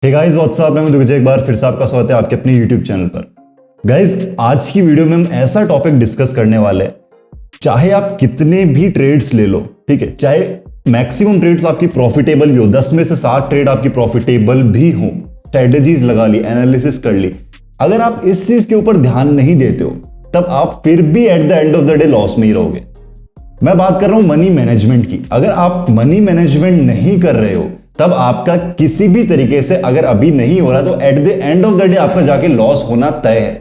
Hey guys what's up, मैं हूं एक बार फिर से आपका स्वागत है आपके अपने यूट्यूब चैनल पर। गाइस आज की वीडियो में हम ऐसा टॉपिक डिस्कस करने वाले हैं, चाहे आप कितने भी ट्रेड्स ले लो, ठीक है, चाहे मैक्सिमम ट्रेड्स आपकी प्रॉफिटेबल भी हो, 10 में से 7 ट्रेड आपकी प्रॉफिटेबल भी हो, स्ट्रेटेजीज लगा ली, एनालिसिस कर ली, अगर आप इस चीज के ऊपर ध्यान नहीं देते हो तब आप फिर भी at the end of the day loss में ही रहोगे। मैं बात कर रहा हूं मनी मैनेजमेंट की। अगर आप मनी मैनेजमेंट नहीं कर रहे हो तब आपका किसी भी तरीके से अगर अभी नहीं हो रहा तो at the end of the day आपका जाके लॉस होना तय है।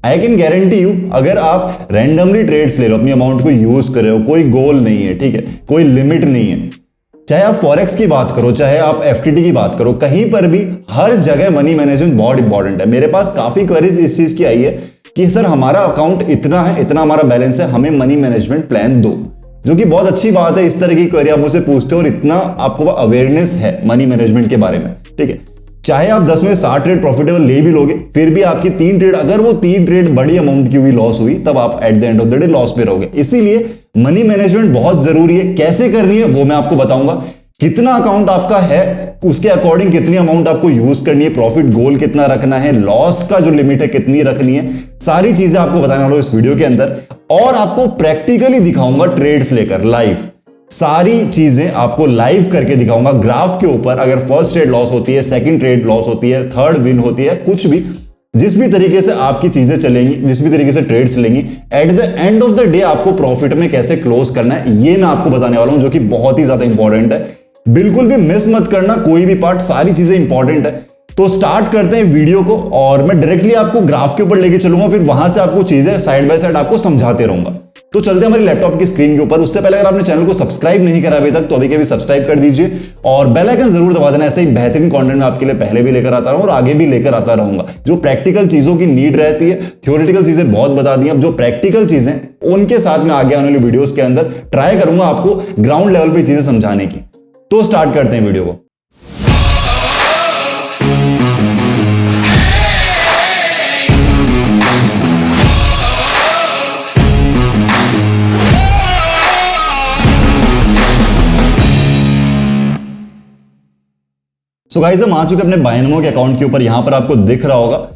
आई कैन गारंटी यू, अगर आप रैंडमली ट्रेड्स ले लो, अपनी अमाउंट को यूज कर रहे हो, कोई गोल नहीं है, ठीक है, कोई लिमिट नहीं है, चाहे आप फॉरेक्स की बात करो, चाहे आप एफटीटी की बात करो, कहीं पर भी हर जगह मनी मैनेजमेंट बहुत इंपॉर्टेंट है। मेरे पास काफी क्वेरीज इस चीज की आई है कि सर हमारा अकाउंट इतना है, इतना हमारा बैलेंस है, हमें मनी मैनेजमेंट प्लान दो, जो कि बहुत अच्छी बात है। इस तरह की क्वेरी आप मुझसे पूछते हो और इतना आपको अवेयरनेस है मनी मैनेजमेंट के बारे में, ठीक है। चाहे आप 10 में 60 ट्रेड प्रॉफिटेबल ले भी लोगे, फिर भी आपकी 3 ट्रेड, अगर वो 3 ट्रेड बड़ी अमाउंट की हुई लॉस हुई, तब आप at the end of the day loss में रहोगे। इसीलिए मनी मैनेजमेंट बहुत जरूरी है। कैसे करनी है वो मैं आपको बताऊंगा। कितना अकाउंट आपका है उसके अकॉर्डिंग कितनी अमाउंट आपको यूज करनी है, प्रॉफिट गोल कितना रखना है, लॉस का जो लिमिट है कितनी रखनी है, सारी चीजें आपको बताने वाला हूं इस वीडियो के अंदर। और आपको प्रैक्टिकली दिखाऊंगा ट्रेड्स लेकर लाइव, सारी चीजें आपको लाइव करके दिखाऊंगा ग्राफ के ऊपर। अगर फर्स्ट ट्रेड लॉस होती है, सेकंड ट्रेड लॉस होती है, थर्ड विन होती है, कुछ भी, जिस भी तरीके से आपकी चीजें चलेंगी, जिस भी तरीके से ट्रेड्स चलेंगी, at the end of the day आपको प्रॉफिट में कैसे क्लोज करना है, ये मैं आपको बताने वाला हूं, जो कि बहुत ही ज्यादा इंपॉर्टेंट है। बिल्कुल भी मिस मत करना कोई भी पार्ट, सारी चीजें इंपॉर्टेंट है। तो स्टार्ट करते हैं वीडियो को और मैं डायरेक्टली आपको ग्राफ के ऊपर लेके चलूंगा, फिर वहां से आपको चीजें साइड बाय साइड आपको समझाते रहूंगा। तो चलते हैं हमारी लैपटॉप की स्क्रीन के ऊपर। उससे पहले अगर आपने चैनल को सब्सक्राइब नहीं करा अभी तक तो अभी के भी सब्सक्राइब कर दीजिए और बेल आइकन जरूर दबा देना। ऐसे ही बेहतरीन कंटेंट मैं आपके लिए पहले भी लेकर आता रहूं और आगे भी लेकर आता रहूंगा। जो प्रैक्टिकल चीजों की नीड रहती है, थ्योरेटिकल चीजें बहुत बता दी, अब जो प्रैक्टिकल चीजें उनके साथ में आगे आने वाली वीडियोस के अंदर ट्राई करूंगा आपको ग्राउंड लेवल पे चीजें समझाने की। तो स्टार्ट करते हैं वीडियो को। सो गाइस, हम आ चुके अपने बायनमो के अकाउंट के ऊपर। यहां पर आपको दिख रहा होगा,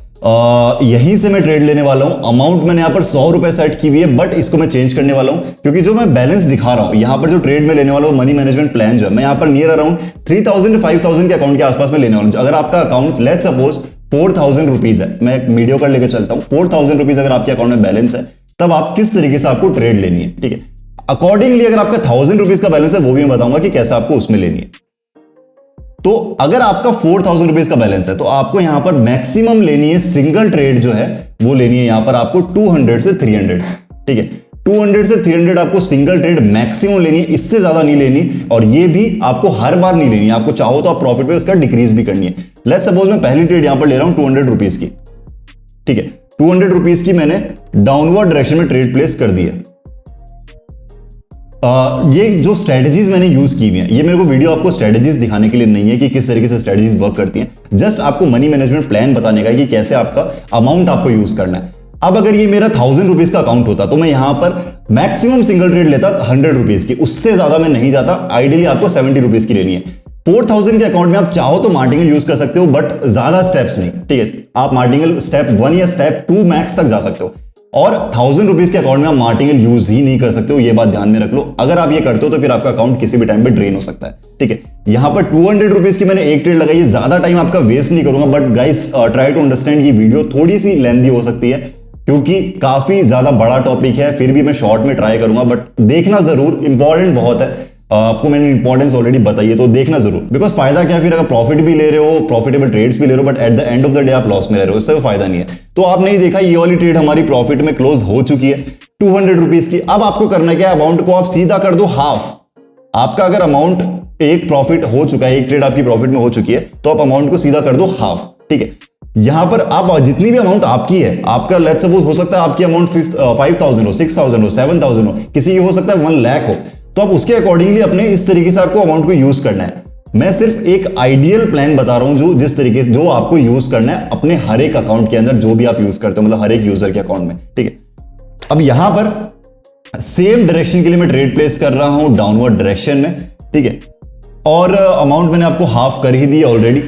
यहीं से मैं ट्रेड लेने वाला हूं। अमाउंट मैंने यहां पर 100 रुपए सेट की हुई है, बट इसको मैं चेंज करने वाला हूं क्योंकि जो मैं बैलेंस दिखा रहा हूं यहां पर, जो ट्रेड में लेने वाला हूं, मनी मैनेजमेंट प्लान जो है, मैं यहां पर नियर अराउंड 3000 5000 के अकाउंट के आसपास में लेने वाला हूं। अगर आपका अकाउंट लेट सपोज 4000 रुपीज है, मैं एक मीडियो कार्ड लेकर चलता हूं, 4000 रुपीज अगर आपके अकाउंट में बैलेंस है, तब आप किस तरीके से आपको ट्रेड लेनी है, ठीक है। अकॉर्डिंगली अगर आपका 1000 रुपीज का बैलेंस है, वो भी मैं बताऊंगा कि कैसे आपको उसमें लेनी है। तो अगर आपका 4000 रुपीज का बैलेंस है तो आपको यहां पर मैक्सिमम लेनी है, सिंगल ट्रेड जो है वो लेनी है यहां पर आपको 200 से 300, ठीक है। 200 से 300 आपको सिंगल ट्रेड मैक्सिमम लेनी है, इससे ज्यादा नहीं लेनी। और ये भी आपको हर बार नहीं लेनी है, आपको चाहो तो आप प्रॉफिट पे उसका डिक्रीज भी करनी है। लेट्स सपोज मैं पहली ट्रेड यहां पर ले रहा हूं 200 रुपीज की, ठीक है। 200 रुपीज की मैंने डाउनवर्ड डायरेक्शन में ट्रेड प्लेस कर दी है। ये जो स्ट्रेटजीज मैंने यूज की हुई हैं, ये मेरे को वीडियो आपको स्ट्रेटजीज दिखाने के लिए नहीं है कि किस तरीके से स्ट्रेटजीज वर्क करती हैं, जस्ट आपको मनी मैनेजमेंट प्लान बताने का कि कैसे आपका अमाउंट आपको यूज करना है। अब अगर ये मेरा 1000 रुपीज का अकाउंट होता तो मैं यहां पर मैक्सिमम सिंगल ट्रेड लेता 100 रुपीज की, उससे ज्यादा मैं नहीं जाता। आइडियली आपको 70 रुपीज की लेनी है। 4000 के अकाउंट में आप चाहो तो मार्टिंगल यूज कर सकते हो, बट ज्यादा स्टेप्स नहीं, ठीक है। आप मार्टिंगल स्टेप 1 या स्टेप 2 मैक्स तक जा सकते हो, और 1000 रुपीज के अकाउंट में आप मार्टिंगल यूज ही नहीं कर सकते हो। ये बात ध्यान में रख लो। अगर आप ये करते हो तो फिर आपका अकाउंट किसी भी टाइम पे ड्रेन हो सकता है, ठीक है। यहां पर 200 रुपीज की मैंने एक ट्रेड लगाई है, ज्यादा टाइम आपका वेस्ट नहीं करूंगा, but guys try to understand, ये वीडियो थोड़ी सी लेंथी हो सकती है क्योंकि काफी ज्यादा बड़ा टॉपिक है, फिर भी मैं शॉर्ट में ट्राई करूंगा, बट देखना जरूर, इंपॉर्टेंट बहुत है। आपको मैंने इंपॉर्टेंस ऑलरेडी बताई है, तो देखना जरूर। बिकॉज फायदा क्या है फिर, अगर प्रॉफिट भी ले रहे हो, प्रॉफिटेबल ट्रेड्स भी ले रहे हो, but at the end of the day आप लॉस में रह रहे हो, इससे फायदा नहीं है। तो आपने ही देखा, ये वाली ट्रेड हमारी प्रॉफिट में क्लोज हो चुकी है 200 रुपीज की। अब आपको करना क्या है, अमाउंट को आप सीधा कर दो हाफ। आपका अगर अमाउंट एक प्रॉफिट हो चुका है, एक ट्रेड आपकी प्रॉफिट में हो चुकी है, तो आप अमाउंट को सीधा कर दो हाफ, ठीक है। यहां पर आप जितनी भी अमाउंट आपकी है, आपका लेट्स सपोज हो सकता है आपकी अमाउंट 5000 हो, 6000 हो, 7000 हो, किसी की हो सकता है 1 लाख हो, तो आप उसके अकॉर्डिंगली अपने इस तरीके से आपको अमाउंट को यूज करना है। मैं सिर्फ एक आइडियल प्लान बता रहा हूं, जो जिस तरीके से जो आपको यूज करना है अपने हर एक अकाउंट के अंदर, जो भी आप यूज करते हो, मतलब हर एक यूजर के अकाउंट में, ठीक है। अब यहां पर सेम डायरेक्शन के लिए मैं ट्रेड प्लेस कर रहा हूं डाउनवर्ड डायरेक्शन में, ठीक है। और अमाउंट मैंने आपको हाफ कर ही दी ऑलरेडी।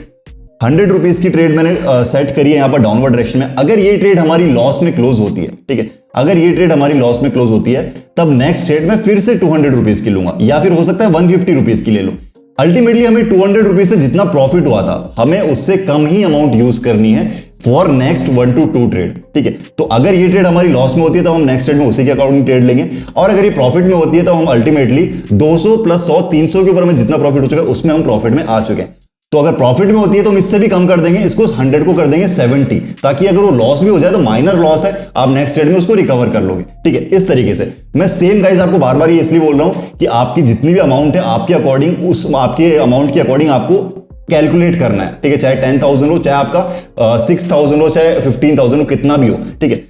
₹100 की ट्रेड मैंने सेट करी है यहाँ पर डाउनवर्ड डायरेक्शन में। अगर ये ट्रेड हमारी लॉस में क्लोज होती है, ठीक है, अगर ये ट्रेड हमारी लॉस में क्लोज होती है, तब नेक्स्ट ट्रेड में फिर से ₹200 की लूंगा, या फिर हो सकता है ₹150 की ले लूं। अल्टीमेटली हमें ₹200 से जितना प्रॉफिट हुआ था, हमें उससे कम ही अमाउंट यूज करनी है फॉर नेक्स्ट 1 to 2 ट्रेड, ठीक है। तो अगर ये ट्रेड हमारी लॉस में होती है तो हम नेक्स्ट ट्रेड में उसी के अकॉर्डिंग ट्रेड लेंगे, और अगर ये प्रॉफिट में होती है तो हम अल्टीमेटली 200 + 100 300 के ऊपर हमें जितना प्रॉफिट हो चुका है उसमें हम प्रॉफिट में आ चुके हैं। तो अगर प्रॉफिट में होती है तो हम इससे भी कम कर देंगे, इसको 100 को कर देंगे 70, ताकि अगर वो लॉस भी हो जाए तो माइनर लॉस है, आप नेक्स्ट ट्रेड में उसको रिकवर कर लोगे, ठीक है। इस तरीके से मैं सेम गाइस आपको बार बार ये इसलिए बोल रहा हूं कि आपकी जितनी भी अमाउंट है आपके अकॉर्डिंग, उस आपके अमाउंट के अकॉर्डिंग आपको कैलकुलेट करना है, ठीक है। चाहे 10,000 हो, चाहे आपका 6,000 हो, चाहे 15,000 हो, कितना भी हो, ठीक है।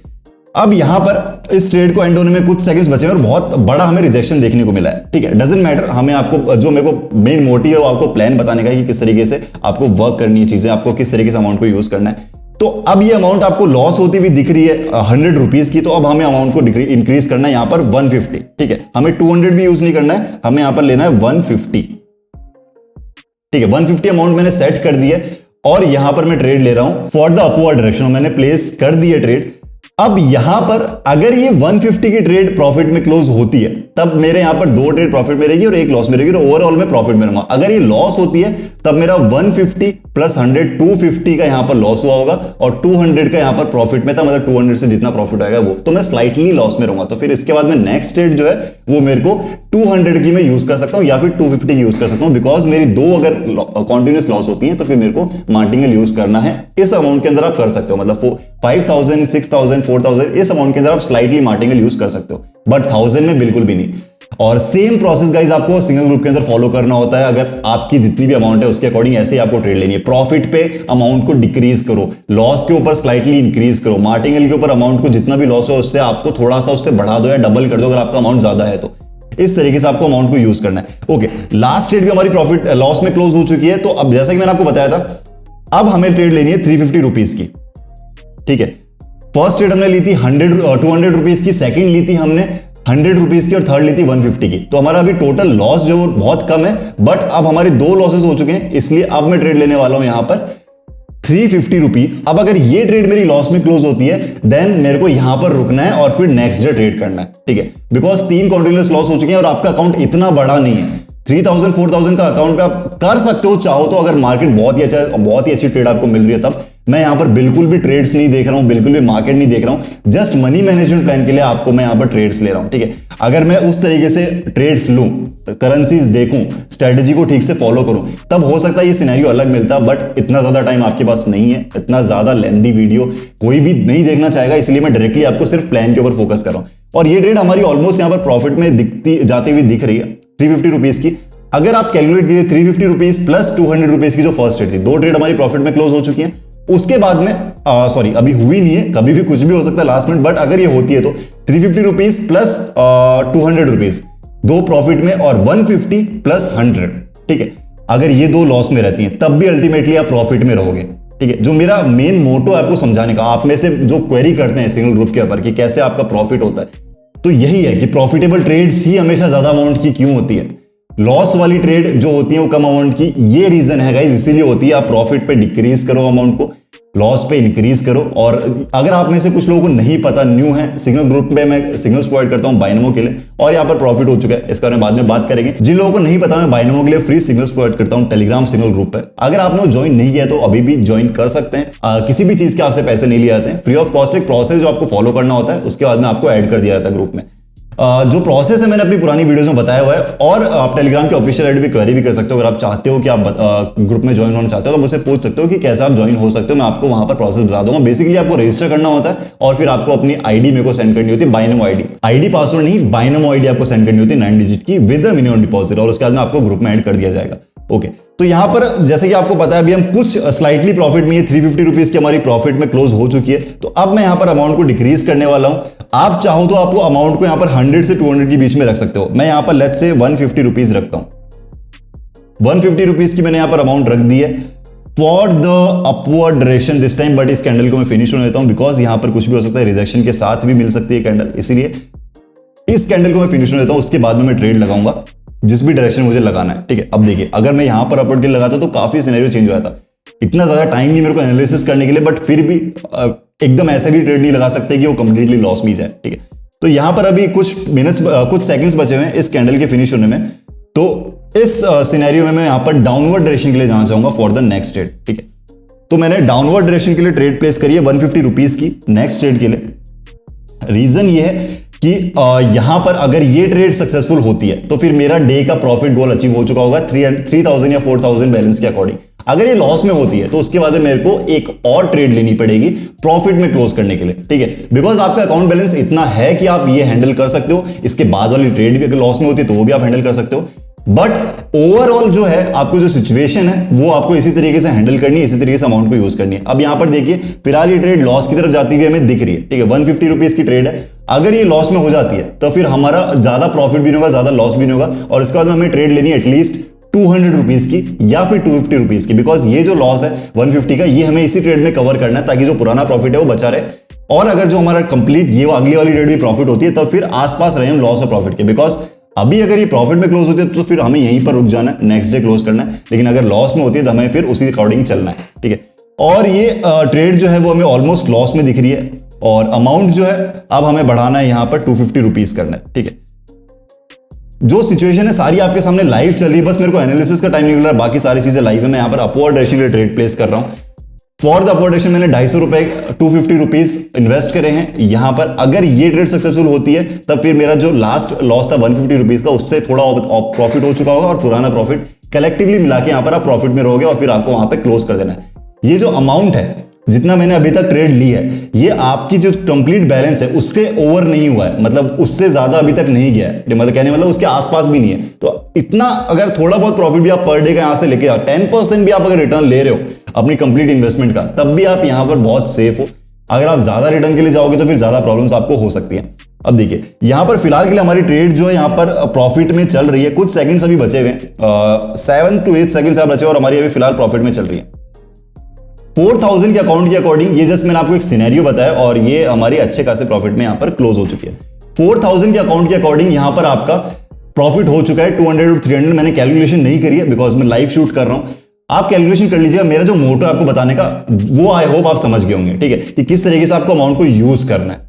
अब यहां पर इस ट्रेड को एंड होने में कुछ सेकंड्स बचे हैं और बहुत बड़ा हमें रिजेक्शन देखने को मिला है, ठीक है। डजंट मैटर, हमें आपको जो मेरे को मेन मोटिव है वो आपको प्लान बताने का है कि किस तरीके से आपको वर्क करनी है चीजें, आपको किस तरीके से अमाउंट को यूज करना है। तो अब ये अमाउंट आपको लॉस होती हुई दिख रही है ₹100 की, तो अब हमें अमाउंट को इंक्रीज करना है यहां पर 150, ठीक है। हमें 200 भी यूज नहीं करना है, हमें यहां पर लेना है 150, ठीक है। 150 अमाउंट मैंने सेट कर दी है और यहां पर मैं ट्रेड ले रहा हूं फॉर द अपवर्ड डायरेक्शन, मैंने प्लेस कर दी है ट्रेड। अब यहां पर अगर ये 150 की ट्रेड प्रॉफिट में क्लोज होती है, तब मेरे यहां पर 2 ट्रेड प्रॉफिट में रहेगी और 1 लॉस में रहेगी, और ओवरऑल में प्रॉफिट में रहूंगा। अगर ये लॉस होती है तब मेरा 150 + 100 250 का यहां पर लॉस हुआ होगा और 200 का यहां पर प्रॉफिट में था, मतलब 200 से जितना प्रॉफिट आएगा वो, तो मैं स्लाइटली लॉस में रहूंगा। तो फिर इसके बाद में नेक्स्ट ट्रेड जो है वो मेरे को 200 की मैं यूज कर सकता हूं या फिर 250 की यूज कर सकता हूं, बिकॉज मेरी 2 अगर कॉन्टिन्यूस लॉस होती है तो फिर मेरे को मार्टिंगल यूज करना है। इस अमाउंट के अंदर आप कर सकते हो, मतलब 5,000 6,000 4,000 इस अमाउंट के अंदर आप स्लाइटली मार्टिंगल यूज कर सकते हो, बट 1000 में बिल्कुल भी नहीं। और सेम प्रोसेस गाइस आपको सिंगल ग्रुप के अंदर फॉलो करना होता है। अगर आपकी जितनी भी अमाउंट है उसके अकॉर्डिंग ऐसे ही आपको ट्रेड लेनी है। प्रॉफिट पे अमाउंट को डिक्रीज करो, लॉस के ऊपर स्लाइटली इंक्रीज करो, मार्टिंगल के ऊपर अमाउंट को जितना भी लॉस हो उससे आपको थोड़ा सा उससे बढ़ा दो या डबल कर दो अगर आपका अमाउंट ज्यादा है तो। इस तरीके से आपको अमाउंट को यूज करना है। ओके, लास्ट ट्रेड भी हमारी प्रॉफिट लॉस में क्लोज हो चुकी है। तो अब जैसा कि मैंने आपको बताया था, अब हमें ट्रेड लेनी है ₹350 की, ठीक है। फर्स्ट ट्रेड हमने ली थी 200 रुपीज की, सेकंड ली थी हमने ₹100 की और थर्ड ली थी 150 की। तो हमारा अभी टोटल लॉस जो बहुत कम है, बट अब हमारे 2 लॉसेस हो चुके हैं, इसलिए अब मैं ट्रेड लेने वाला हूं यहां पर ₹350। अब अगर ये ट्रेड मेरी लॉस में क्लोज होती है देन मेरे को यहां पर रुकना है और फिर नेक्स्ट डे ट्रेड करना है, ठीक है। बिकॉज 3 कॉन्टिन्यूअस लॉस हो चुके हैं और आपका अकाउंट इतना बड़ा नहीं है। 3,000 4,000 का अकाउंट पे आप कर सकते हो चाहो तो, अगर मार्केट बहुत ही अच्छी ट्रेड आपको मिल रही है तब। मैं यहां पर बिल्कुल भी ट्रेड्स नहीं देख रहा हूं, बिल्कुल भी मार्केट नहीं देख रहा हूं, जस्ट मनी मैनेजमेंट प्लान के लिए आपको मैं यहां पर ट्रेड्स ले रहा हूं, ठीक है। अगर मैं उस तरीके से ट्रेड्स लूं, करेंसीज देखूं, स्ट्रेटेजी को ठीक से फॉलो करूं, तब हो सकता है ये सिनेरियो अलग मिलता, बट इतना ज्यादा टाइम आपके पास नहीं है, इतना ज्यादा लेंथी वीडियो कोई भी नहीं देखना चाहेगा, इसलिए मैं डायरेक्टली आपको सिर्फ प्लान के ऊपर फोकस कर रहा हूं। और ये ट्रेड हमारी ऑलमोस्ट यहां पर प्रॉफिट में दिखती जाती हुई दिख रही है ₹350 की। अगर आप कैलकुलेट कीजिए ₹350 + ₹200 की जो फर्स्ट ट्रेड थी, 2 ट्रेड हमारी प्रॉफिट में क्लोज हो चुकी हैं। उसके बाद में सॉरी अभी हुई नहीं है, कभी भी कुछ भी हो सकता है लास्ट मिनट, बट अगर ये होती है तो ₹350 + ₹200 2 प्रॉफिट में और 150 + 100, ठीक है। अगर ये 2 लॉस में रहती हैं तब भी अल्टीमेटली आप प्रॉफिट में रहोगे, ठीक है। जो मेरा मेन मोटो है आपको समझाने का, आप में से जो क्वेरी करते हैं सिंगल ग्रुप के ऊपर कि कैसे आपका प्रॉफिट होता है, तो यही है कि प्रॉफिटेबल ट्रेड्स ही हमेशा ज्यादा अमाउंट की क्यों होती है। लॉस वाली ट्रेड जो होती है वो कम अमाउंट की, ये रीजन है गाइस, इसीलिए होती है। आप प्रॉफिट पे डिक्रीज करो अमाउंट को, लॉस पे इंक्रीज करो। और अगर आप में से कुछ लोगों को नहीं पता, न्यू है सिंगल ग्रुप में, मैं सिग्नल्स प्रोवाइड करता हूं बाइनोमो के लिए और यहां पर प्रॉफिट हो चुका है, इसका बाद में बात करेंगे। जिन लोगों को नहीं पता, मैं बाइनोमो के लिए फ्री सिग्नल्स प्रोवाइड करता हूं टेलीग्राम सिंगल ग्रुप पे। अगर आपने वो ज्वाइन नहीं किया तो अभी भी ज्वाइन कर सकते हैं। किसी भी चीज के आपसे पैसे नहीं लिए जाते हैं, फ्री ऑफ कॉस्ट एक प्रोसेस जो आपको फॉलो करना होता है, उसके बाद में आपको ऐड कर दिया जाता है ग्रुप में। जो प्रोसेस है मैंने अपनी पुरानी वीडियोस में बताया हुआ है, और आप टेलीग्राम के ऑफिशियल आईडी भी क्वेरी भी कर सकते हो। अगर आप चाहते हो कि आप ग्रुप में ज्वाइन होना चाहते हो तो मुझसे पूछ सकते हो कि कैसे आप ज्वाइन हो सकते हो, मैं आपको वहां पर प्रोसेस बता दूंगा। बेसिकली आपको रजिस्टर करना होता है और फिर आपको अपनी आईडी मेरे को सेंड करनी होती है, बाइनोमो आईडी पासवर्ड नहीं, बाइनोमो आईडी आपको सेंड करनी होती है 9 डिजिट की विद मिनिमम डिपॉजिट, और उसके बाद में आपको ग्रुप में ऐड कर दिया जाएगा। ओके, तो यहां पर जैसे कि आपको पता है अभी हम कुछ स्लाइटली प्रॉफिट में, ₹350 की हमारी प्रॉफिट में क्लोज हो चुकी है। तो अब मैं यहां पर अमाउंट को डिक्रीज करने वाला हूं। आप चाहो तो आपको अमाउंट को यहां पर 100 से 200 के बीच में रख सकते हो। मैं यहां पर लेट्स से ₹150 रखता हूं। ₹150 की मैंने यहां पर अमाउंट रख दी है for the upward direction this time, but इस कैंडल को मैं फिनिश होने देता हूं बिकॉज यहां पर कुछ भी हो सकता है, रिजेक्शन के साथ भी मिल सकती है कैंडल, इसीलिए इस कैंडल को मैं फिनिश होने देता हूं। उसके बाद में मैं ट्रेड लगाऊंगा जिस भी डायरेक्शन मुझे लगाना है, ठीक है। अब देखिए, अगर मैं यहां पर अपवर्ड के लगाता तो काफी सिनेरियो चेंज हो जाता। इतना ज्यादा टाइम नहीं मेरे को एनालिसिस करने के लिए, बट फिर भी एकदम ऐसे भी ट्रेड नहीं लगा सकते कि वो कंप्लीटली लॉस में जाए, ठीक है। तो यहां पर अभी कुछ मिनट्स कुछ सेकंड्स बचे हुए हैं इस कैंडल के फिनिश होने में। तो इस सिनेरियो में मैं यहां पर डाउनवर्ड डायरेक्शन के लिए जाना चाहूंगा फॉर द नेक्स्ट ट्रेड, ठीक है। तो मैंने डाउनवर्ड डायरेक्शन के लिए ट्रेड प्लेस करी है 150 रुपीज की नेक्स्ट ट्रेड के लिए। रीजन ये है कि यहां पर अगर ये ट्रेड सक्सेसफुल होती है तो फिर मेरा डे का प्रॉफिट गोल अचीव हो चुका होगा 3000 या 4000 बैलेंस के अकॉर्डिंग। अगर ये लॉस में होती है तो उसके बाद मेरे को एक और ट्रेड लेनी पड़ेगी प्रॉफिट में क्लोज करने के लिए, ठीक है। बिकॉज आपका अकाउंट बैलेंस इतना है कि आप ये हैंडल कर सकते हो। इसके बाद वाली ट्रेड भी अगर लॉस में होती है तो वो भी आप हैंडल कर सकते हो। बट ओवरऑल जो है आपको जो सिचुएशन है वो आपको इसी तरीके से हैंडल करनी है, इसी तरीके से अमाउंट को यूज करनी है। अब यहां पर देखिए फिलहाल ये ट्रेड लॉस की तरफ जाती हुई हमें दिख रही है, ठीक है। 150 रुपीज की ट्रेड है। अगर ये लॉस में हो जाती है तो फिर हमारा ज्यादा प्रॉफिट भी नहीं होगा, ज्यादा लॉस भी नहीं होगा, और इसके बाद हमें ट्रेड लेनी है एटलीस्ट 200 रुपीज की या फिर 250 रुपीज की। बिकॉज ये जो लॉस है 150 का, ये हमें इसी ट्रेड में कवर करना है ताकि जो पुराना प्रॉफिट है वो बचा रहे। और अगर जो हमारा कंप्लीट ये अगली वाली ट्रेड भी प्रॉफिट होती है तब फिर आसपास रहे हम लॉस और प्रॉफिट के। बिकॉज अभी अगर ये प्रॉफिट में क्लोज होती है तो फिर हमें यहीं पर रुक जाना है, नेक्स्ट डे क्लोज करना है। लेकिन अगर लॉस में होती है तो हमें फिर उसी अकॉर्डिंग चलना है, ठीक है। और ये ट्रेड जो है वो हमें ऑलमोस्ट लॉस में दिख रही है, और अमाउंट जो है अब हमें बढ़ाना है यहां पर 250 रुपीज करना है, ठीक है। जो सिचुएशन है सारी आपके सामने लाइव चल रही है, बस मेरे को एनालिसिस का टाइम नहीं मिल रहा, बाकी सारी चीजें लाइव है। मैं यहां पर अपवर्ड डायरेक्शन के लिए ट्रेड प्लेस कर रहा हूं। फॉर द अपवर्ड डायरेक्शन मैंने 250 रुपए 250 रुपीज इन्वेस्ट करे हैं यहां पर। अगर ये ट्रेड सक्सेसफुल होती है तब फिर मेरा जो लास्ट लॉस था 150 रुपीज का, उससे थोड़ा प्रॉफिट हो चुका होगा, और पुराना प्रॉफिट कलेक्टिवली मिला के यहां पर आप प्रॉफिट में रहोगे और फिर आपको वहां पे क्लोज कर देना है। ये जो अमाउंट है जितना मैंने अभी तक ट्रेड ली है, ये आपकी जो कंप्लीट बैलेंस है उससे ओवर नहीं हुआ है, मतलब उससे ज्यादा अभी तक नहीं गया है, मतलब कहने मतलब उसके आसपास भी नहीं है। तो इतना अगर थोड़ा बहुत प्रॉफिट भी आप पर डे का यहां से लेके आओ, 10% भी आप अगर रिटर्न ले रहे हो अपनी कंप्लीट इन्वेस्टमेंट का, तब भी आप यहां पर बहुत सेफ हो। अगर आप ज्यादा रिटर्न के लिए जाओगे तो फिर ज्यादा प्रॉब्लम्स आपको हो सकती हैं। अब देखिए यहां पर फिलहाल के लिए हमारी ट्रेड जो है यहां पर प्रॉफिट में चल रही है। कुछ सेकंड्स अभी बचे हुए हैं, 7 to 8 सेकंड्स बचे और हमारी अभी फिलहाल प्रॉफिट में चल रही है 4000 के अकाउंट के अकॉर्डिंग। ये जस्ट मैंने आपको एक सिनेरियो बताया और ये हमारी अच्छे खासे प्रॉफिट में यहां पर क्लोज हो चुकी है। 4000 के अकाउंट के अकॉर्डिंग यहां पर आपका प्रॉफिट हो चुका है 200 और 300। मैंने कैलकुलेशन नहीं करी है बिकॉज मैं लाइव शूट कर रहा हूं, आप कैलकुलेशन कर लीजिएगा। मेरा जो मोटो आपको बताने का वो आई होप आप समझ गए होंगे, ठीक है, कि किस तरीके से आपको अमाउंट को यूज करना है।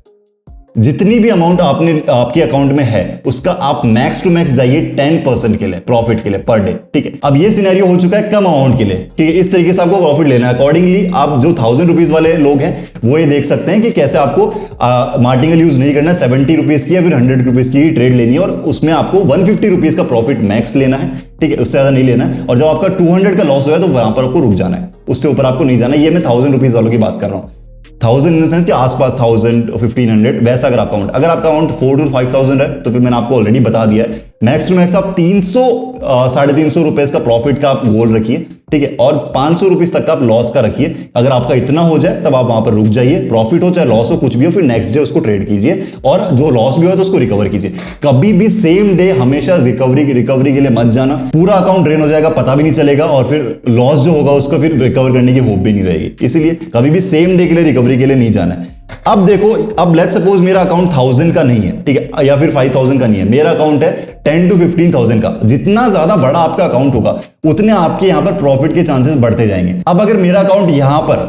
जितनी भी अमाउंट आपके अकाउंट में है उसका आप मैक्स टू मैक्स जाइए 10% के लिए प्रॉफिट के लिए पर डे, ठीक है। अब ये सिनेरियो हो चुका है कम अमाउंट के लिए, ठीक है। इस तरीके से आपको प्रॉफिट लेना है। अकॉर्डिंगली आप जो 1000 रुपीज वाले लोग हैं वो ये देख सकते हैं कि कैसे आपको मार्टिंगल यूज नहीं करना है। 70 रुपीज की या फिर 100 रुपीज की ट्रेड लेनी है और उसमें आपको 150 रुपीज का प्रॉफिट मैक्स लेना है, ठीक है, उससे ज्यादा नहीं लेना है। और जब आपका 200 का लॉस हो तो वहां पर आपको रुक जाना है, उससे ऊपर आपको नहीं जाना। ये मैं 1000 रुपीज वालों की बात कर रहा हूं, 1000 इन द सेंस के आसपास 1000 1500 वैसा। अगर आपका अमाउंट 4 to 5000 है तो फिर मैंने आपको ऑलरेडी बता दिया है मैक्स टू मैक्स आप 300 350 रुपए का प्रॉफिट का आप गोल रखिए, ठीक है, और 500 रुपीज तक का आप लॉस का रखिए। अगर आपका इतना हो जाए तब आप वहां पर रुक जाइए, प्रॉफिट हो चाहे लॉस हो कुछ भी हो, फिर नेक्स्ट डे उसको ट्रेड कीजिए और जो लॉस भी हो तो उसको रिकवर कीजिए। कभी भी सेम डे हमेशा रिकवरी के लिए मत जाना, पूरा अकाउंट ड्रेन हो जाएगा, पता भी नहीं चलेगा और फिर लॉस जो होगा उसको फिर रिकवर करने की होप भी नहीं रहेगी। इसीलिए कभी भी सेम डे के लिए रिकवरी के लिए नहीं जाना है। अब देखो, अब लेट्स सपोज मेरा अकाउंट 1000 का नहीं है, ठीक है, या फिर 5000 का नहीं है, मेरा अकाउंट है 10 to 15,000 का। जितना ज्यादा बड़ा आपका अकाउंट होगा उतने आपके यहां पर प्रॉफिट के चांसेस बढ़ते जाएंगे। अब अगर मेरा अकाउंट यहां पर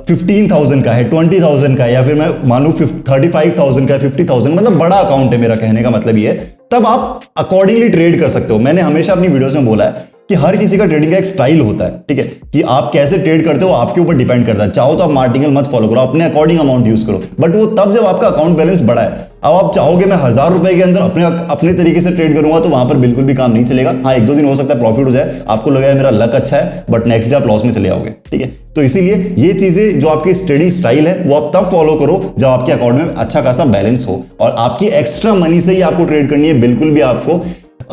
15,000 का है, 20,000 का है, या फिर मैं मानू 35,000 का है, 50,000, मतलब बड़ा अकाउंट है, मेरा कहने का मतलब ये है, तब आप अकॉर्डिंगली ट्रेड कर सकते हो। मैंने हमेशा अपनी वीडियोस में बोला है कि हर किसी का ट्रेडिंग का एक स्टाइल होता है, ठीक है, कि आप कैसे ट्रेड करते हो आपके ऊपर डिपेंड करता है। चाहो तो आप मार्टिंगल मत फॉलो करो, अपने अकॉर्डिंग अमाउंट यूज करो, बट वो तब जब आपका अकाउंट बैलेंस बड़ा है। अब आप चाहोगे मैं 1000 रुपए के अंदर अपने तरीके से ट्रेड करूंगा तो वहां पर बिल्कुल भी काम नहीं चलेगा। हाँ, 1-2 दिन हो सकता है प्रॉफिट हो जाए, आपको लगेगा मेरा लक अच्छा है, बट नेक्स्ट डे आप लॉस में चले आओगे, ठीक है। तो इसीलिए ये चीजें जो आपकी ट्रेडिंग स्टाइल है वो आप तब फॉलो करो जब आपके अकाउंट में अच्छा खासा बैलेंस हो और आपकी एक्स्ट्रा मनी से ही आपको ट्रेड करनी है। बिल्कुल भी आपको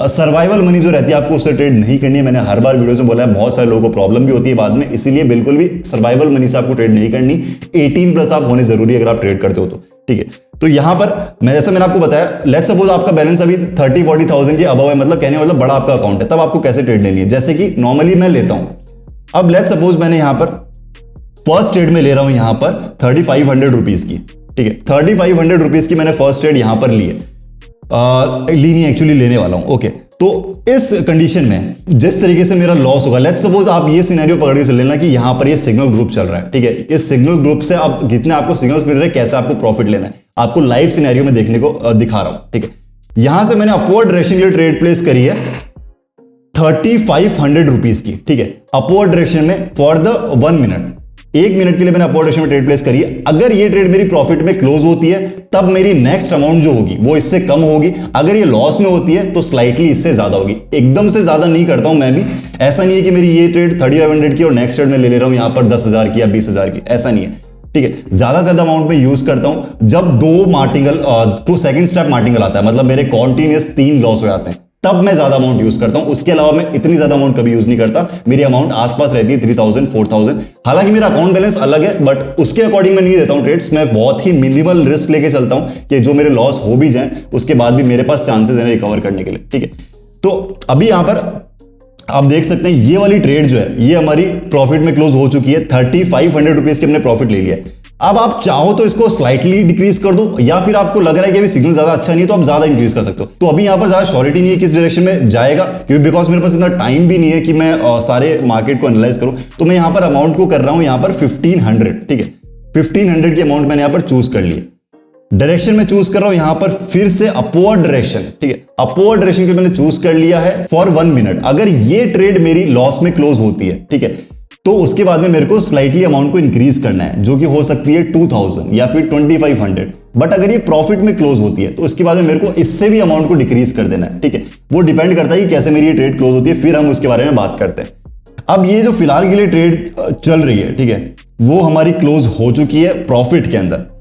सर्वाइवल मनी जो रहती है आपको उससे ट्रेड नहीं करनी है। मैंने हर बार वीडियोस में बोला है, बहुत सारे लोगों को प्रॉब्लम भी होती है बाद में, इसीलिए बिल्कुल भी सर्वाइवल मनी से आपको ट्रेड नहीं करनी। 18+ आप होने जरूरी है अगर आप ट्रेड करते हो तो, ठीक है। तो यहां पर जैसे मैंने आपको बताया, लेट्स सपोज आपका बैलेंस अभी 30-40,000 के अबव है, मतलब कहने मतलब बड़ा आपका अकाउंट है, तब आपको कैसे ट्रेड लेनी है, जैसे कि नॉर्मली मैं लेता हूं। अब लेट्स सपोज मैंने यहां पर फर्स्ट ट्रेड में ले रहा हूं यहां पर 3500 रुपीज की, ठीक है, 3500 रुपीज की मैंने फर्स्ट ट्रेड यहां पर ली है, लीनी एक्चुअली लेने वाला हूं, ओके। तो इस कंडीशन में जिस तरीके से मेरा लॉस होगा, लेट्स सपोज आप ये सिनेरियो पकड़ के चल लेना कि यहां पर ये सिग्नल ग्रुप चल रहा है, ठीक है। इस सिग्नल ग्रुप से आप कितने आपको सिग्नल्स मिल रहे हैं, कैसे आपको प्रॉफिट लेना है, आपको लाइव सिनेरियो में देखने को दिखा रहा हूं, ठीक है। यहां से मैंने अपवर्ड डायरेक्शन के लिए ट्रेड प्लेस करी है 3500 रुपीज की, ठीक है, अपवर्ड डायरेक्शन में फॉर द 1 मिनट। 1 मिनट के लिए मैंने अपवर्ड डायरेक्शन में ट्रेड प्लेस करी है। अगर ये ट्रेड मेरी प्रॉफिट में क्लोज होती है तब मेरी नेक्स्ट अमाउंट जो होगी वो इससे कम होगी। अगर ये लॉस में होती है तो स्लाइटली इससे ज्यादा होगी। एकदम से ज्यादा नहीं करता हूं मैं भी, ऐसा नहीं है कि मेरी ये ट्रेड 3500 की और नेक्स्ट ट्रेड में ले रहा हूं यहां पर 10,000 की या 20,000 की, ऐसा नहीं है, ठीक है। ज्यादा से ज्यादा अमाउंट में यूज करता हूं जब दो मार्टिंगल तो सेकंड स्टेप मार्टिंगल आता है, मतलब मेरे कॉन्टिन्यूस 3 लॉस हो जाते हैं, तब मैं ज्यादा अमाउंट यूज करता हूं। उसके अलावा मैं इतनी ज्यादा अमाउंट कभी यूज नहीं करता। मेरी अमाउंट आसपास रहती है 3000 4000। हालांकि मेरा अकाउंट बैलेंस अलग है, बट उसके अकॉर्डिंग मैं नहीं देता हूं ट्रेड्स। मैं बहुत ही मिनिमल रिस्क लेके चलता हूं कि जो मेरे लॉस हो भी जाएं उसके बाद भी मेरे पास चांसेस है रिकवर करने के लिए, ठीक है। तो अभी यहां पर आप देख सकते हैं ये वाली ट्रेड जो है ये हमारी प्रॉफिट में क्लोज हो चुकी है। 3500 रुपीज के हमने प्रॉफिट ले लिया है। अब आप चाहो तो इसको स्लाइटली डिक्रीज कर दो, या फिर आपको लग रहा है कि अभी सिग्नल ज्यादा अच्छा नहीं है तो आप ज्यादा इंक्रीज कर सकते हो। तो अभी यहां पर ज्यादा श्योरिटी नहीं है किस डायरेक्शन में जाएगा, क्योंकि बिकॉज मेरे पास इतना टाइम भी नहीं है कि मैं सारे मार्केट को एनालाइज करूं। तो मैं यहां पर अमाउंट को कर रहा हूं यहां पर 1500, ठीक है। 1500 की अमाउंट मैंने यहां पर चूज कर ली। डायरेक्शन में चूज कर रहा हूं यहां पर फिर से अपवर्ड डायरेक्शन, ठीक है। अपवर्ड डायरेक्शन के मैंने चूज कर लिया है फॉर 1 मिनट। अगर ये ट्रेड मेरी लॉस में क्लोज होती है, ठीक है, तो उसके बाद में मेरे को स्लाइटली अमाउंट को इंक्रीज करना है, जो कि हो सकती है 2000 या फिर 2500। बट अगर ये प्रॉफिट में क्लोज होती है तो उसके बाद में मेरे को इससे भी अमाउंट को डिक्रीज कर देना है, ठीक है। वो डिपेंड करता है कि कैसे मेरी ये ट्रेड क्लोज होती है, फिर हम उसके बारे में बात करते हैं। अब ये जो फिलहाल के लिए ट्रेड चल रही है, ठीक है, वो हमारी क्लोज हो चुकी है प्रॉफिट के अंदर।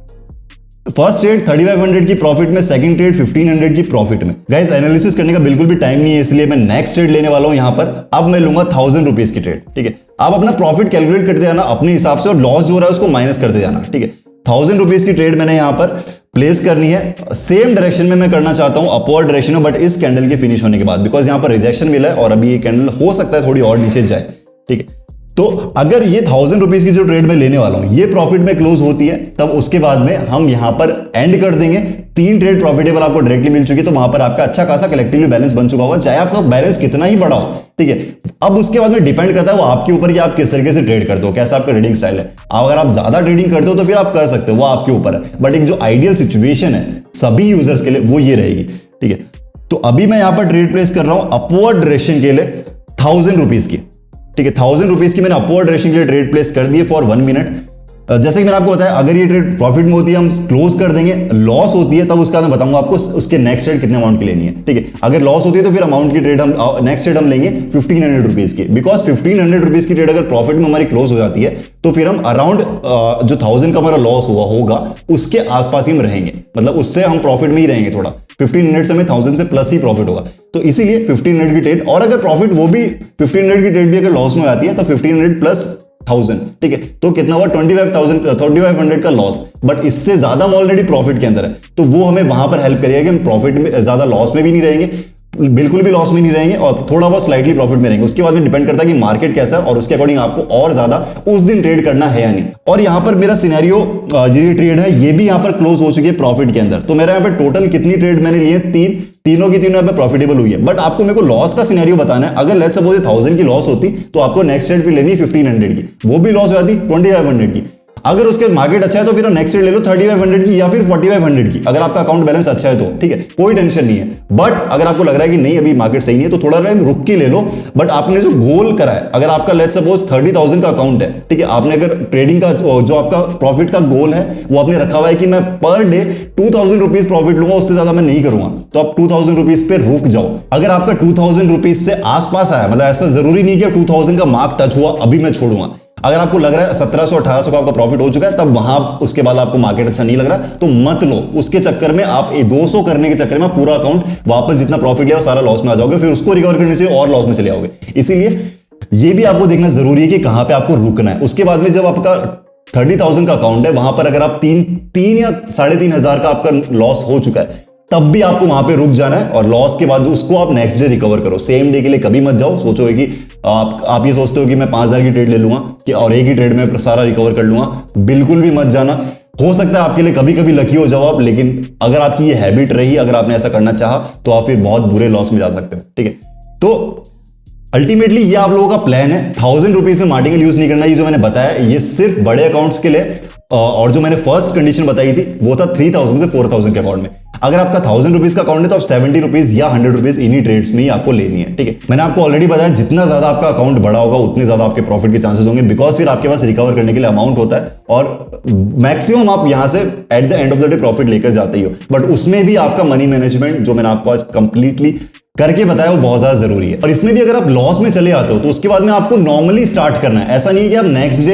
फर्स्ट ट्रेड 3500 की प्रॉफिट में, सेकंड ट्रेड 1500 की प्रॉफिट में। गाइस एनालिसिस करने का बिल्कुल भी टाइम नहीं है, इसलिए मैं नेक्स्ट ट्रेड लेने वाला हूं यहां पर। अब मैं लूंगा 1000 रुपीज की ट्रेड, ठीक है। आप अपना प्रॉफिट कैलकुलेट करते जाना अपने हिसाब से और लॉस जो हो रहा है उसको माइनस करते जाना, ठीक है। 1000 रुपीज की ट्रेड मैंने यहां पर प्लेस करनी है। सेम डायरेक्शन में मैं करना चाहता हूं, अपवर्ड डायरेक्शन में, बट इस कैंडल के फिनिश होने के बाद, बिकॉज यहां पर रिजेक्शन मिला है और अभी ये कैंडल हो सकता है थोड़ी और नीचे जाए, ठीक है। तो अगर ये 1000 रुपीज की जो ट्रेड मैं लेने वाला हूं ये प्रॉफिट में क्लोज होती है, तब उसके बाद में हम यहां पर एंड कर देंगे। 3 ट्रेड प्रॉफिटेबल आपको डायरेक्टली मिल चुकी है, तो वहां पर आपका अच्छा खासा कलेक्टिवली बैलेंस बन चुका होगा, चाहे आपका बैलेंस कितना ही बड़ा हो, ठीक है। अब उसके बाद में डिपेंड करता है वो आपके ऊपर कि आप किस तरीके से ट्रेड करते हो, कैसा आपका ट्रेडिंग स्टाइल है। अगर आप ज्यादा ट्रेडिंग करते हो तो फिर आप कर सकते हो, वो आपके ऊपर है। बट एक जो आइडियल सिचुएशन है सभी यूजर्स के लिए वो ये रहेगी, ठीक है। तो अभी मैं यहां पर ट्रेड प्लेस कर रहा हूं अपवर्ड डायरेक्शन के लिए 1000 रुपीज की, ठीक है। 1000 रुपीज की मैंने अपवर्ड डायरेक्शन के लिए ट्रेड प्लेस कर दिए फॉर 1 मिनट। जैसे कि मैंने आपको बताया, अगर ये ट्रेड प्रॉफिट में होती है हम क्लोज कर देंगे, लॉस होती है तब उसका मैं बताऊंगा आपको उसके नेक्स्ट ट्रेड कितने अमाउंट की लेनी है, ठीक है। अगर लॉस होती है तो फिर अमाउंट की ट्रेड हम नेक्स्ट ट्रेड हम लेंगे 1500 रुपीज की, बिकॉज 1500 रुपीज की ट्रेड अगर प्रॉफिट में हमारी क्लोज हो जाती है तो फिर हम अराउंड जो 1000 का हमारा लॉस हुआ होगा उसके आसपास ही हम रहेंगे, मतलब उससे हम प्रॉफिट में ही रहेंगे थोड़ा। 1500 से हमें 1000 से प्लस ही प्रॉफिट होगा, तो इसीलिए 1500 की ट्रेड। और अगर प्रॉफिट वो भी 1500 की ट्रेड भी अगर लॉस में आती है तो 1500 प्लस 1000, ठीक है। तो कितना हुआ 2500 का लॉस, बट इससे ज्यादा हम ऑलरेडी प्रॉफिट के अंदर है, तो वो हमें वहां पर हेल्प करेगा कि हम प्रॉफिट में ज्यादा लॉस में भी नहीं रहेंगे, बिल्कुल भी लॉस में नहीं रहेंगे और थोड़ा बहुत स्लाइटली प्रॉफिट में रहेंगे। उसके बाद में डिपेंड करता है कि मार्केट कैसा है और उसके अकॉर्डिंग आपको और ज्यादा उस दिन ट्रेड करना है या नहीं। और यहां पर मेरा सिनेरियो ये ट्रेड है ये भी यहां पर क्लोज हो चुकी है प्रॉफिट के अंदर। तो मेरा यहां पर टोटल कितनी ट्रेड मैंने लिए, तीनों की तीनों यहां पर प्रॉफिटेबल हुई है। बट आपको मेरे को लॉस का सिनेरियो बताना है। अगर लेट्स सपोज 1000 की लॉस होती तो आपको नेक्स्ट ट्रेड फिर लेनी है 1500 की, वो भी लॉस हो जाती 2500 की। अगर उसके मार्केट अच्छा है तो फिर नेक्स्ट ट्रेड ले लो 3500 की या फिर 4500 की, अगर आपका अकाउंट बैलेंस अच्छा है तो, ठीक है, कोई टेंशन नहीं है। बट अगर आपको लग रहा है कि नहीं अभी मार्केट सही नहीं है तो थोड़ा टाइम रुक के ले लो। बट आपने जो गोल करा है, अगर आपका लेट्स सपोज 30,000 का अकाउंट है, ठीक है, आपने अगर ट्रेडिंग का जो आपका प्रॉफिट का गोल है वो आपने रखा हुआ है कि मैं पर डे 2000 रुपीज प्रॉफिट लूंगा, उससे ज्यादा मैं नहीं करूंगा, तो आप 2000 रुपीज पे रुक जाओ। अगर आपका 2000 रुपीज से आसपास आया, मतलब ऐसा जरूरी नहीं कि 2000 का मार्क टच हुआ अभी मैं छोड़ूंगा। अगर आपको लग रहा है 1700-1800 का आपका प्रॉफिट हो चुका है, तब वहां उसके बाद आपको मार्केट अच्छा नहीं लग रहा तो मत लो। उसके चक्कर में आप 200 करने के चक्कर में पूरा अकाउंट वापस जितना प्रॉफिट लिया सारा लॉस में आ जाओगे, फिर उसको रिकवर करने से और लॉस में चले आओगे। इसीलिए ये भी आपको देखना जरूरी है कि कहां पे आपको रुकना है। उसके बाद में जब आपका 30,000 का अकाउंट है, वहां पर अगर आप 3 या 3500 का आपका लॉस हो चुका है, तब भी आपको वहां पे रुक जाना है और लॉस के बाद उसको आप नेक्स्ट डे रिकवर करो। सेम डे के लिए कभी मत जाओ। सोचो कि आप ये सोचते हो कि मैं 5000 की ट्रेड ले लूंगा कि और एक ही ट्रेड में सारा रिकवर कर लूंगा, बिल्कुल भी मत जाना। हो सकता है आपके लिए कभी कभी लकी हो जाओ आप, लेकिन अगर आपकी ये हैबिट रही, अगर आपने ऐसा करना चाहा तो आप फिर बहुत बुरे लॉस में जा सकते हो। ठीक है, तो अल्टीमेटली ये आप लोगों का प्लान है। 1000 रुपीज में मार्टिंगल यूज नहीं करना, ये जो मैंने बताया ये सिर्फ बड़े अकाउंट्स के लिए, और जो मैंने फर्स्ट कंडीशन बताई थी वो था 3000 से 4000 के अकाउंट में। अगर आपका 1000 रुपीज का अकाउंट है तो आप 70 रुपीज या 100 रुपीज इन्हीं ट्रेड्स में ही आपको लेनी है। ठीक है, मैंने आपको ऑलरेडी बताया जितना ज्यादा आपका अकाउंट बड़ा होगा उतने ज्यादा आपके प्रॉफिट के चांसेस होंगे, बिकॉज फिर आपके पास रिकवर करने के लिए अमाउंट होता है और मैक्सिमम आप यहां से at the end of the day profit लेकर जाते ही हो। बट उसमें भी आपका मनी मैनेजमेंट जो मैंने आपको आज कंप्लीटली करके बताया वो बहुत ज्यादा जरूरी है। और इसमें भी अगर आप लॉस में चले आते हो तो उसके बाद में आपको नॉर्मली स्टार्ट करना है। ऐसा नहीं है कि आप नेक्स्ट डे,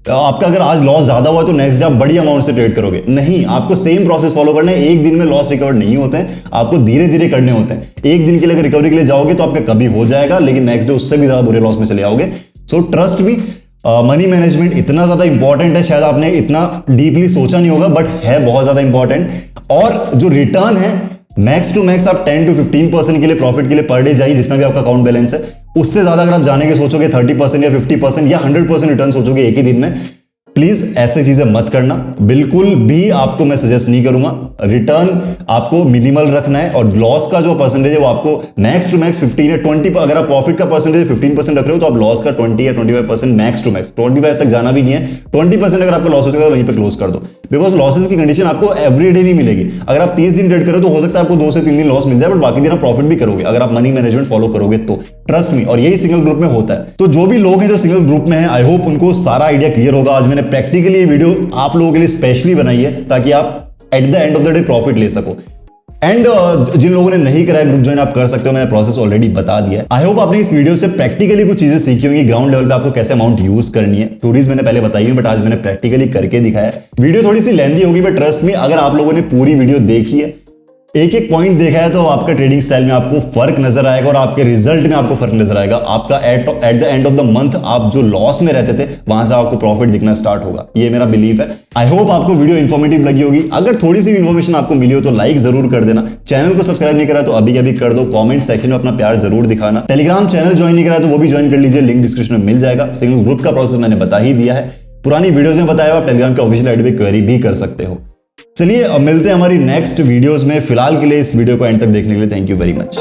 आपका अगर आज लॉस ज्यादा हुआ तो नेक्स्ट डे आप बड़ी अमाउंट से ट्रेड करोगे, नहीं, आपको सेम प्रोसेस फॉलो करना है। एक दिन में लॉस रिकवर नहीं होते हैं, आपको धीरे धीरे करने होते हैं। एक दिन के लिए अगर रिकवरी के लिए जाओगे तो आपका कभी हो जाएगा, लेकिन नेक्स्ट डे उससे भी ज्यादा बुरे लॉस में चले आओगे। So trust me, money management इतना ज्यादा इंपॉर्टेंट है, शायद आपने इतना डीपली सोचा नहीं होगा, बट है बहुत ज्यादा इंपॉर्टेंट। और जो रिटर्न है मैक्स टू मैक्स आप 10 to 15% के लिए प्रॉफिट के लिए पर डे जाइए, जितना भी आपका अकाउंट बैलेंस है। उससे ज्यादा अगर आप जाने के सोचोगे 30% या 50% या 100% रिटर्न सोचोगे एक ही दिन में, प्लीज ऐसे चीजें मत करना, बिल्कुल भी आपको मैं सजेस्ट नहीं करूंगा। रिटर्न आपको मिनिमल रखना है और लॉस का जो परसेंटेज है वो आपको मैक्स टू मैक्स 15 या 20, अगर आप प्रॉफिट का परसेंटेज 15% रख रहे हो तो आप लॉस का 20 या 25% मैक्स टू मैक्स, 25 तक जाना भी नहीं है। 20% अगर आपका लॉस हो चुका है वहीं पे क्लोज कर दो, बिकॉज लॉसेस की कंडीशन आपको एवरी डे नहीं मिलेगी। अगर आप 30 दिन ट्रेड करो तो हो सकता है आपको 2 से 3 दिन लॉस मिल जाए, बट बाकी दिन आप प्रॉफिट भी करोगे अगर आप मनी मैनेजमेंट फॉलो करोगे तो। ट्रस्ट मी, और यही सिंगल ग्रुप में होता है। तो जो भी लोग हैं जो सिंगल ग्रुप में है, आई होप उनको सारा आइडिया क्लियर होगा। आज मैंने प्रैक्टिकली वीडियो आप लोगों के लिए स्पेशली बनाई है ताकि आप at the end of the day profit ले सको। एंड जिन लोगों ने नहीं करा है ग्रुप ज्वाइन आप कर सकते हो, मैंने प्रोसेस ऑलरेडी बता दिया है। आई होप आपने इस वीडियो से प्रैक्टिकली कुछ चीजें सीखी होंगी, ग्राउंड लेवल पे आपको कैसे अमाउंट यूज करनी है। थ्योरीज मैंने पहले बताई है, बट आज मैंने प्रैक्टिकली करके दिखाया। वीडियो थोड़ी सी लेंथी होगी, बट ट्रस्ट में अगर आप लोगों ने पूरी वीडियो देखी है, एक एक पॉइंट देखा है, तो आपका ट्रेडिंग स्टाइल में आपको फर्क नजर आएगा और आपके रिजल्ट में आपको फर्क नजर आएगा। आपका at the end of the month आप जो लॉस में रहते थे वहां से आपको प्रॉफिट दिखना स्टार्ट होगा, ये मेरा बिलीफ है। आई होप आपको वीडियो इन्फॉर्मेटिव लगी होगी। अगर थोड़ी सी इन्फॉर्मेशन आपको मिली हो तो लाइक जरूर कर देना। चैनल को सब्सक्राइब नहीं करा तो अभी अभी कर दो। कॉमेंट सेक्शन में अपना प्यार जरूर दिखाना। टेलीग्राम चैनल ज्वाइन नहीं करा तो वो भी ज्वाइन कर लीजिए, लिंक डिस्क्रिप्शन में मिल जाएगा। सिंगल ग्रुप का प्रोसेस मैंने बता ही दिया है, पुरानी वीडियोज में बताया, आप टेलीग्राम के ऑफिशियल आईडी पे क्वेरी भी कर सकते हो। चलिए अब मिलते हैं हमारी नेक्स्ट वीडियोस में। फिलहाल के लिए इस वीडियो को एंड तक देखने के लिए थैंक यू वेरी मच।